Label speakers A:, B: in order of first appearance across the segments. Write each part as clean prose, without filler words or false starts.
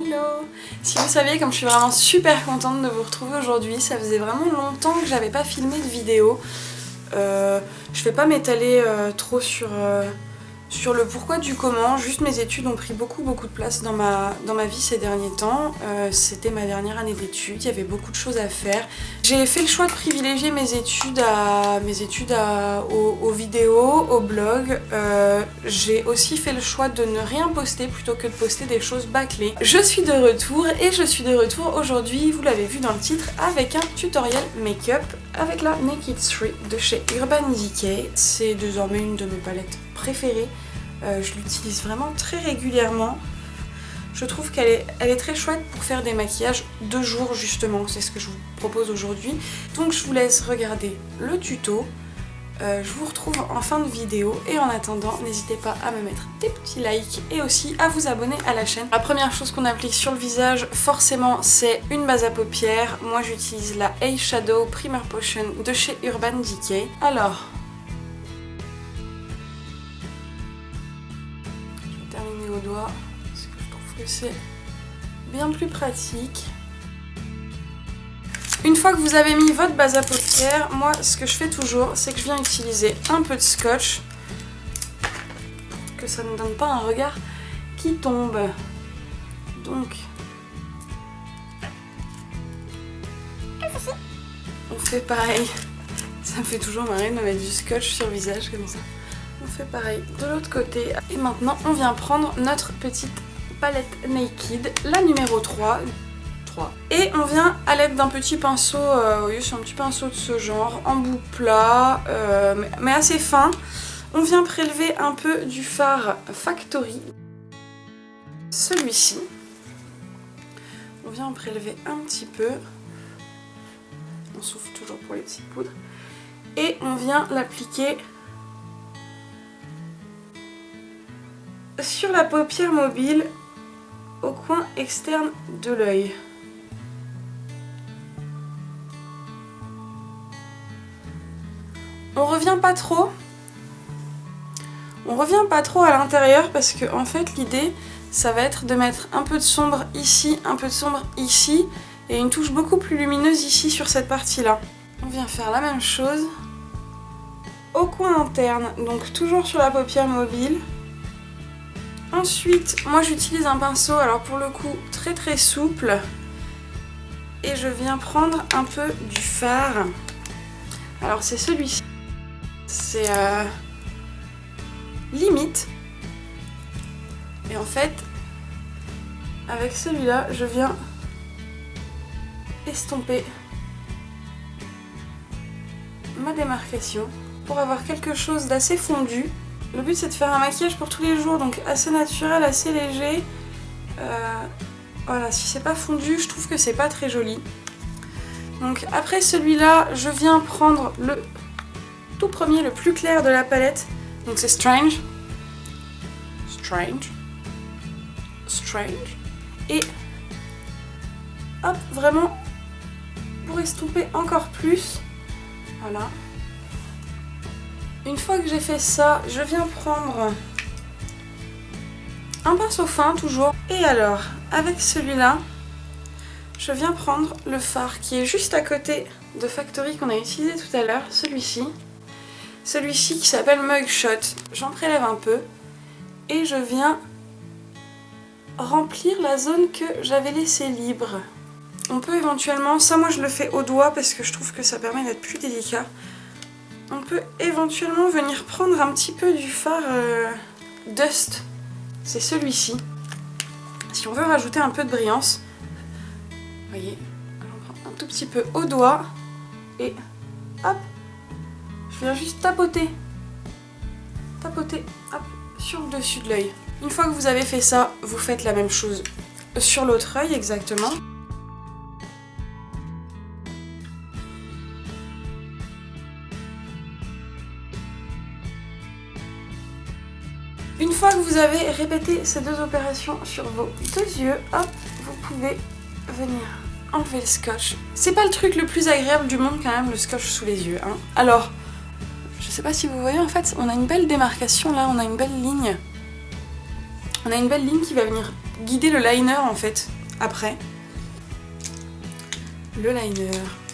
A: Hello! Si vous saviez, comme je suis vraiment super contente de vous retrouver aujourd'hui, ça faisait vraiment longtemps que j'avais pas filmé de vidéo. Je vais pas m'étaler trop sur le pourquoi du comment, juste mes études ont pris beaucoup de place dans ma vie ces derniers temps. C'était ma dernière année d'études, il y avait beaucoup de choses à faire. J'ai fait le choix de privilégier mes études aux vidéos, au blog. J'ai aussi fait le choix de ne rien poster plutôt que de poster des choses bâclées. Je suis de retour et je suis de retour aujourd'hui, vous l'avez vu dans le titre, avec un tutoriel make-up avec la Naked 3 de chez Urban Decay. C'est désormais une de mes palettes préférée. Je l'utilise vraiment très régulièrement. Je trouve qu'elle est très chouette pour faire des maquillages de jour justement, c'est ce que je vous propose aujourd'hui. Donc je vous laisse regarder le tuto. Je vous retrouve en fin de vidéo et en attendant, n'hésitez pas à me mettre des petits likes et aussi à vous abonner à la chaîne. La première chose qu'on applique sur le visage, forcément, c'est une base à paupières. Moi j'utilise la Eyeshadow Primer Potion de chez Urban Decay. Alors, terminer au doigt parce que je trouve que c'est bien plus pratique. Une fois que vous avez mis votre base à paupières, moi ce que je fais toujours, c'est que je viens utiliser un peu de scotch pour que ça ne donne pas un regard qui tombe. Donc on fait pareil. Ça me fait toujours marrer de mettre du scotch sur le visage comme ça. On fait pareil de l'autre côté. Et maintenant, on vient prendre notre petite palette Naked, la numéro 3. Et on vient à l'aide d'un petit pinceau, oui, c'est un petit pinceau de ce genre, en bout plat, mais assez fin. On vient prélever un peu du fard Factory. Celui-ci. On vient en prélever un petit peu. On souffle toujours pour les petites poudres. Et on vient l'appliquer sur la paupière mobile au coin externe de l'œil. On revient pas trop. On revient pas trop à l'intérieur parce que en fait l'idée ça va être de mettre un peu de sombre ici, un peu de sombre ici et une touche beaucoup plus lumineuse ici sur cette partie là. On vient faire la même chose au coin interne, donc toujours sur la paupière mobile. Ensuite, moi j'utilise un pinceau, alors pour le coup très souple, et je viens prendre un peu du fard. Alors c'est celui-ci, c'est limite, et en fait avec celui-là je viens estomper ma démarcation pour avoir quelque chose d'assez fondu. Le but c'est de faire un maquillage pour tous les jours, donc assez naturel, assez léger. Voilà, si c'est pas fondu, je trouve que c'est pas très joli. Donc après celui-là, je viens prendre le tout premier, le plus clair de la palette. Donc c'est Strange. Et hop, vraiment pour estomper encore plus. Voilà. Une fois que j'ai fait ça, je viens prendre un pinceau fin toujours. Et alors, avec celui-là, je viens prendre le fard qui est juste à côté de Factory qu'on a utilisé tout à l'heure, celui-ci. Celui-ci qui s'appelle Mugshot. J'en prélève un peu et je viens remplir la zone que j'avais laissée libre. On peut éventuellement, ça moi je le fais au doigt parce que je trouve que ça permet d'être plus délicat. On peut éventuellement venir prendre un petit peu du fard Dust, c'est celui-ci. Si on veut rajouter un peu de brillance, vous voyez, j'en prends un tout petit peu au doigt et hop, je viens juste tapoter, hop, sur le dessus de l'œil. Une fois que vous avez fait ça, vous faites la même chose sur l'autre œil exactement. Une fois que vous avez répété ces deux opérations sur vos deux yeux, hop, vous pouvez venir enlever le scotch. C'est pas le truc le plus agréable du monde quand même, le scotch sous les yeux, hein. Alors, je sais pas si vous voyez, en fait, on a une belle démarcation là, on a une belle ligne. On a une belle ligne qui va venir guider le liner en fait après. Le liner,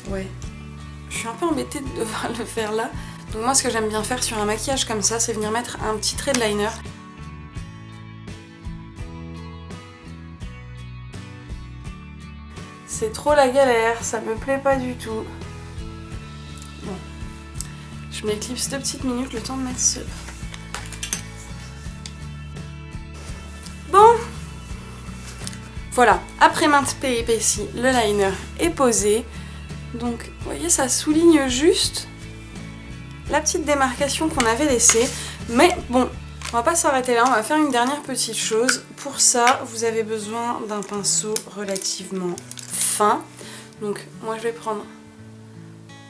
A: ouais. Je suis un peu embêtée de devoir le faire là. Donc moi ce que j'aime bien faire sur un maquillage comme ça, c'est venir mettre un petit trait de liner. C'est trop la galère, ça me plaît pas du tout. Bon. Je m'éclipse 2 petites minutes, le temps de mettre ce... Bon. Voilà, après maintes péripéties, le liner est posé. Donc, vous voyez, ça souligne juste la petite démarcation qu'on avait laissée. Mais bon, on va pas s'arrêter là, on va faire une dernière petite chose. Pour ça, vous avez besoin d'un pinceau relativement fin. Donc, moi je vais prendre...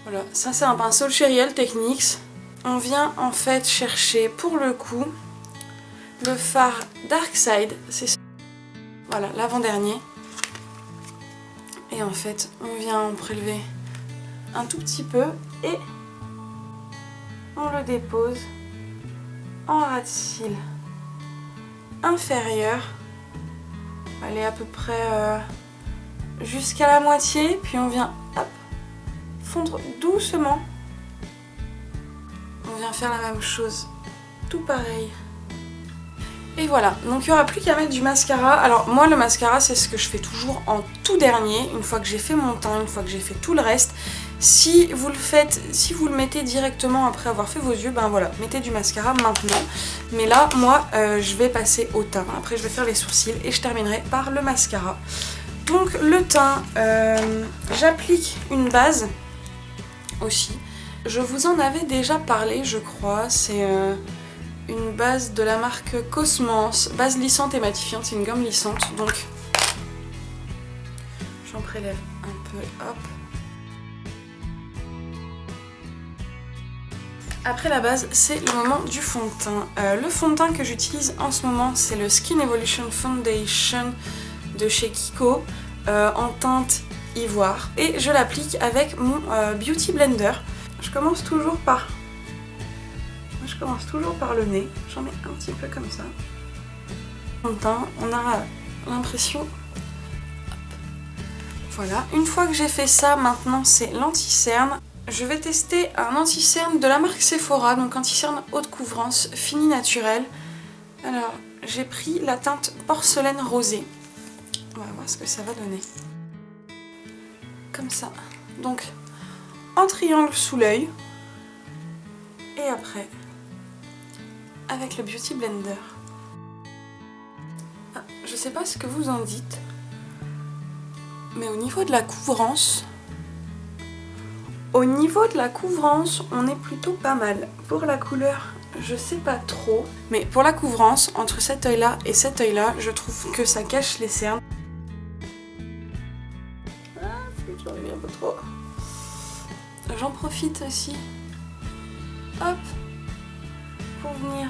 A: Voilà, ça c'est un pinceau L'Oréal Techniques. On vient en fait chercher pour le coup le fard Dark Side. C'est voilà, l'avant-dernier. Et en fait, on vient en prélever un tout petit peu et on le dépose en ras de cils inférieur. Allez, à peu près jusqu'à la moitié. Puis on vient hop, fondre doucement. On vient faire la même chose, tout pareil. Et voilà, donc il n'y aura plus qu'à mettre du mascara. Alors moi le mascara c'est ce que je fais toujours en tout dernier, une fois que j'ai fait mon teint, une fois que j'ai fait tout le reste. Si vous le faites, si vous le mettez directement après avoir fait vos yeux, ben voilà, mettez du mascara maintenant. Mais là, moi, je vais passer au teint. Après je vais faire les sourcils et je terminerai par le mascara. Donc le teint, j'applique une base aussi. Je vous en avais déjà parlé je crois, c'est... une base de la marque Cosmos, base lissante et matifiante, c'est une gomme lissante, donc j'en prélève un peu, hop. Après la base, c'est le moment du fond de teint. Le fond de teint que j'utilise en ce moment, c'est le Skin Evolution Foundation de chez Kiko, en teinte ivoire. Et je l'applique avec mon Beauty Blender. Je commence toujours par le nez, j'en mets un petit peu comme ça. On a l'impression... Voilà, une fois que j'ai fait ça, maintenant c'est l'anti-cerne. Je vais tester un anti-cerne de la marque Sephora, donc anti-cerne haute couvrance, fini naturel. Alors, j'ai pris la teinte porcelaine rosée. On va voir ce que ça va donner. Comme ça. Donc, en triangle sous l'œil. Et après... avec le Beauty Blender. Ah, je sais pas ce que vous en dites, mais au niveau de la couvrance, on est plutôt pas mal. Pour la couleur, je sais pas trop, mais pour la couvrance, entre cet œil-là et cet œil-là, je trouve que ça cache les cernes. Ah, j'en ai mis un peu trop. J'en profite aussi. Hop, pour venir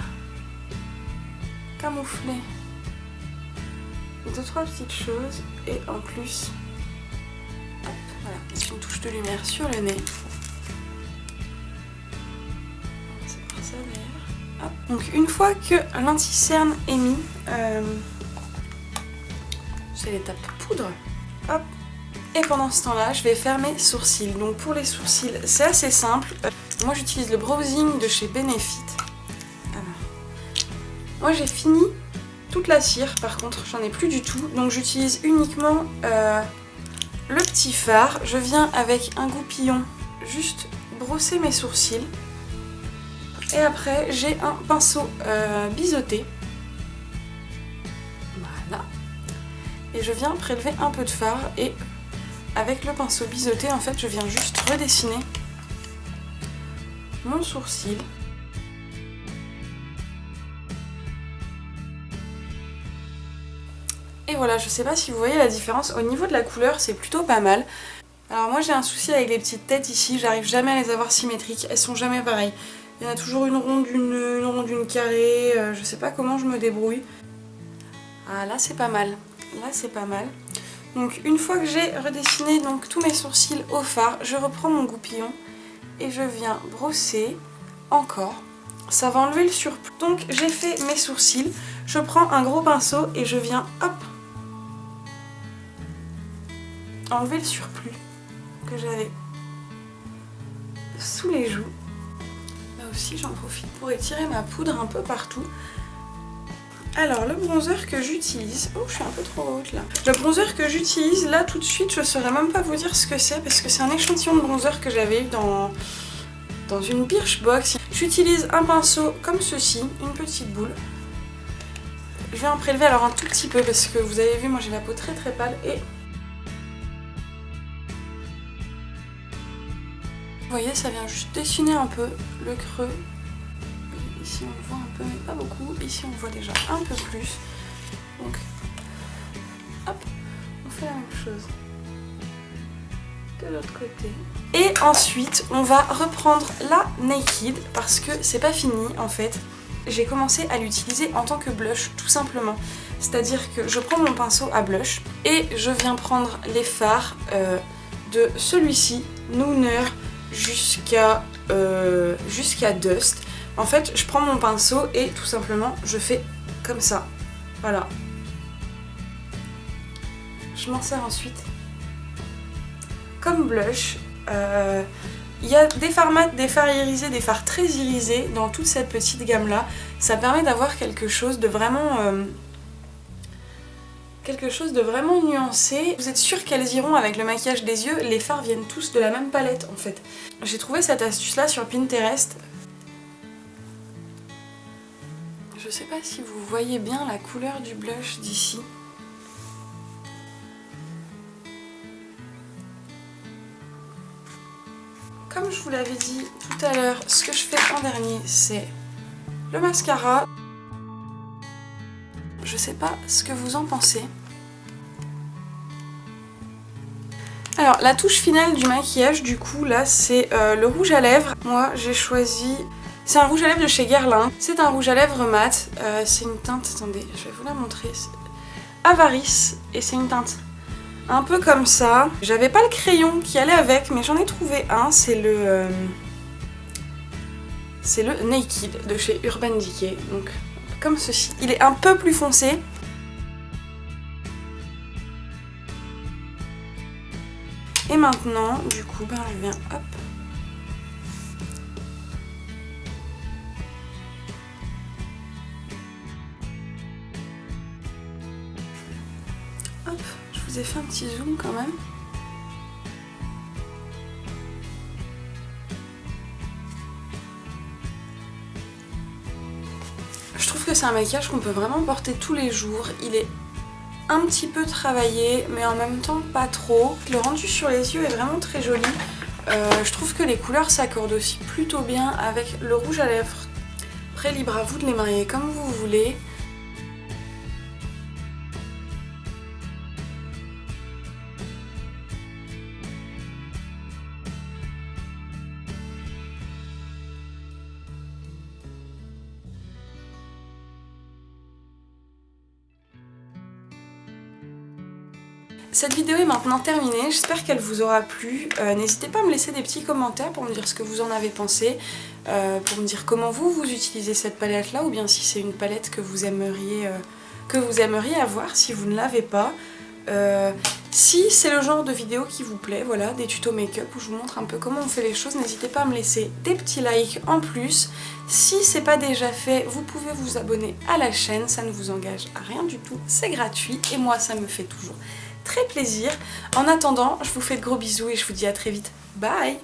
A: camoufler 2-3 petites choses et en plus hop, voilà, une touche de lumière sur le nez. C'est pour ça d'ailleurs. Hop. Donc une fois que l'anti-cerne est mis, c'est l'étape poudre. Hop. Et pendant ce temps-là, je vais faire mes sourcils. Donc pour les sourcils, c'est assez simple. Moi j'utilise le Browsing de chez Benefit. Moi j'ai fini toute la cire, par contre j'en ai plus du tout, donc j'utilise uniquement le petit fard. Je viens avec un goupillon juste brosser mes sourcils. Et après j'ai un pinceau biseauté. Voilà. Et je viens prélever un peu de fard et avec le pinceau biseauté en fait je viens juste redessiner mon sourcil. Et voilà, je sais pas si vous voyez la différence, au niveau de la couleur c'est plutôt pas mal. Alors moi j'ai un souci avec les petites têtes ici, j'arrive jamais à les avoir symétriques, elles sont jamais pareilles. Il y en a toujours une ronde, une carrée, je sais pas comment je me débrouille. Ah là c'est pas mal, là c'est pas mal. Donc une fois que j'ai redessiné donc tous mes sourcils au fard, je reprends mon goupillon et je viens brosser encore. Ça va enlever le surplus. Donc j'ai fait mes sourcils, je prends un gros pinceau et je viens hop enlever le surplus que j'avais sous les joues. Là aussi j'en profite pour étirer ma poudre un peu partout. Alors le bronzer que j'utilise, oh je suis un peu trop haute là. Le bronzer que j'utilise là tout de suite, je saurais même pas vous dire ce que c'est parce que c'est un échantillon de bronzer que j'avais eu dans une Birchbox. J'utilise un pinceau comme ceci, une petite boule. Je vais en prélever alors un tout petit peu parce que vous avez vu moi j'ai la peau très très pâle et vous voyez ça vient juste dessiner un peu le creux. Ici on le voit un peu mais pas beaucoup, ici on le voit déjà un peu plus. Donc hop, on fait la même chose de l'autre côté. Et ensuite on va reprendre la Naked parce que c'est pas fini en fait. J'ai commencé à l'utiliser en tant que blush tout simplement. C'est-à-dire que je prends mon pinceau à blush et je viens prendre les fards de celui-ci, Nooner, jusqu'à Dust. En fait, je prends mon pinceau et tout simplement, je fais comme ça. Voilà. Je m'en sers ensuite comme blush. Il y a des fards mat, des fards irisés, des fards très irisés dans toute cette petite gamme-là. Ça permet d'avoir quelque chose de vraiment nuancé. Vous êtes sûr qu'elles iront avec le maquillage des yeux? Les fards viennent tous de la même palette en fait. J'ai trouvé cette astuce-là sur Pinterest. Je sais pas si vous voyez bien la couleur du blush d'ici. Comme je vous l'avais dit tout à l'heure, ce que je fais en dernier, c'est le mascara. Je sais pas ce que vous en pensez. Alors, la touche finale du maquillage, du coup, là, c'est le rouge à lèvres. Moi, j'ai choisi... C'est un rouge à lèvres de chez Guerlain. C'est un rouge à lèvres mat. C'est une teinte... Attendez, je vais vous la montrer. Avarice. Et c'est une teinte un peu comme ça. J'avais pas le crayon qui allait avec, mais j'en ai trouvé un. C'est le Naked de chez Urban Decay. Donc, comme ceci. Il est un peu plus foncé. Et maintenant, du coup, ben, je viens, hop. Hop, je vous ai fait un petit zoom quand même. Je trouve que c'est un maquillage qu'on peut vraiment porter tous les jours. Il est un petit peu travaillé, mais en même temps pas trop. Le rendu sur les yeux est vraiment très joli. Je trouve que les couleurs s'accordent aussi plutôt bien avec le rouge à lèvres. Après, libre à vous de les marier comme vous voulez. Cette vidéo est maintenant terminée, j'espère qu'elle vous aura plu. N'hésitez pas à me laisser des petits commentaires pour me dire ce que vous en avez pensé, pour me dire comment vous utilisez cette palette là, ou bien si c'est une palette que vous aimeriez avoir si vous ne l'avez pas. Si c'est le genre de vidéo qui vous plaît, voilà, des tutos make-up où je vous montre un peu comment on fait les choses, n'hésitez pas à me laisser des petits likes en plus. Si c'est pas déjà fait, vous pouvez vous abonner à la chaîne, ça ne vous engage à rien du tout, c'est gratuit et moi ça me fait toujours très plaisir. En attendant, je vous fais de gros bisous et je vous dis à très vite. Bye!